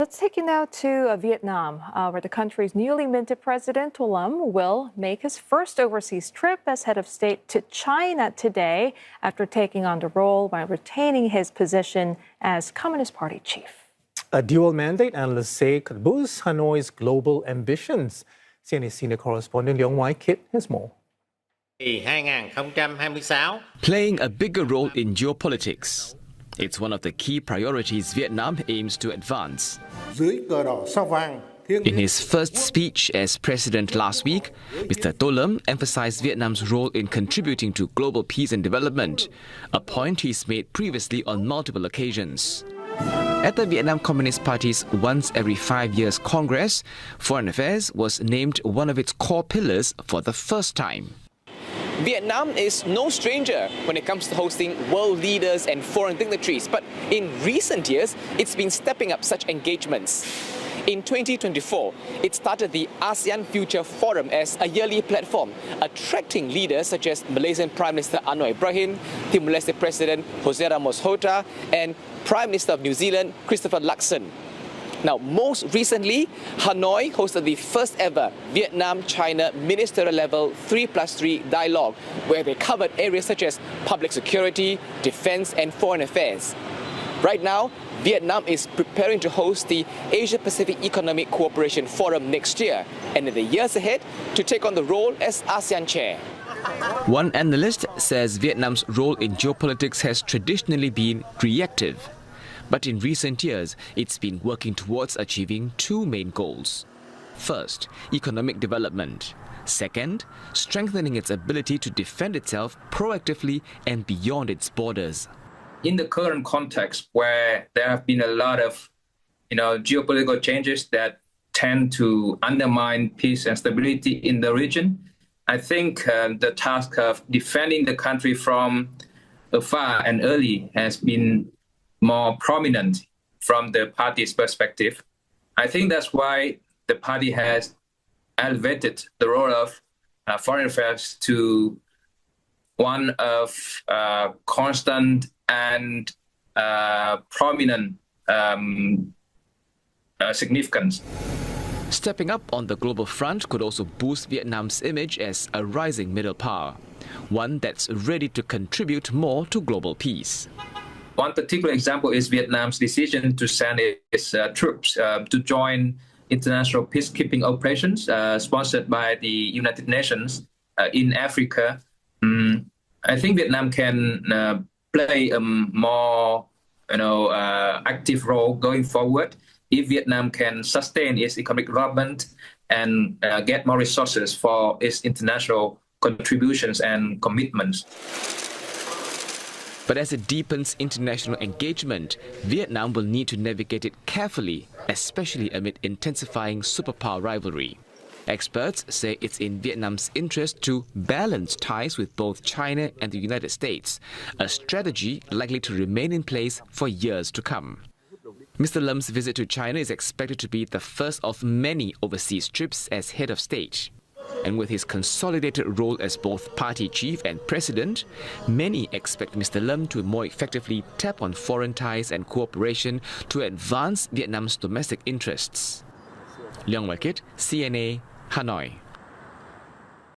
Let's take you now to Vietnam, where the country's newly minted President To Lam will make his first overseas trip as head of state to China today after taking on the role while retaining his position as Communist Party chief. A dual mandate, analysts say, could boost Hanoi's global ambitions. CNA senior correspondent Leong has more. Playing a bigger role in geopolitics. It's one of the key priorities Vietnam aims to advance. In his first speech as president last week, Mr. To Lam emphasized Vietnam's role in contributing to global peace and development, a point he's made previously on multiple occasions. At the Vietnam Communist Party's once every 5 years Congress, Foreign Affairs was named one of its core pillars for the first time. Vietnam is no stranger when it comes to hosting world leaders and foreign dignitaries, but in recent years, it's been stepping up such engagements. In 2024, it started the ASEAN Future Forum as a yearly platform, attracting leaders such as Malaysian Prime Minister Anwar Ibrahim, Timor-Leste President Jose Ramos Horta, and Prime Minister of New Zealand, Christopher Luxon. Now, most recently, Hanoi hosted the first ever Vietnam-China ministerial level 3+3 dialogue, where they covered areas such as public security, defense, and foreign affairs. Right now, Vietnam is preparing to host the Asia-Pacific Economic Cooperation Forum next year, and in the years ahead, to take on the role as ASEAN chair. One analyst says Vietnam's role in geopolitics has traditionally been reactive. But in recent years, it's been working towards achieving two main goals. First, economic development. Second, strengthening its ability to defend itself proactively and beyond its borders. In the current context, where there have been a lot of geopolitical changes that tend to undermine peace and stability in the region, I think the task of defending the country from afar and early has been more prominent from the party's perspective. I think that's why the party has elevated the role of foreign affairs to one of constant and prominent significance. Stepping up on the global front could also boost Vietnam's image as a rising middle power, one that's ready to contribute more to global peace. One particular example is Vietnam's decision to send its troops to join international peacekeeping operations sponsored by the United Nations in Africa. I think Vietnam can play a more active role going forward if Vietnam can sustain its economic development and get more resources for its international contributions and commitments. But as it deepens international engagement, Vietnam will need to navigate it carefully, especially amid intensifying superpower rivalry. Experts say it's in Vietnam's interest to balance ties with both China and the United States, a strategy likely to remain in place for years to come. Mr. Lam's visit to China is expected to be the first of many overseas trips as head of state. And with his consolidated role as both party chief and president, many expect Mr. Lam to more effectively tap on foreign ties and cooperation to advance Vietnam's domestic interests. Leong, CNA, Hanoi.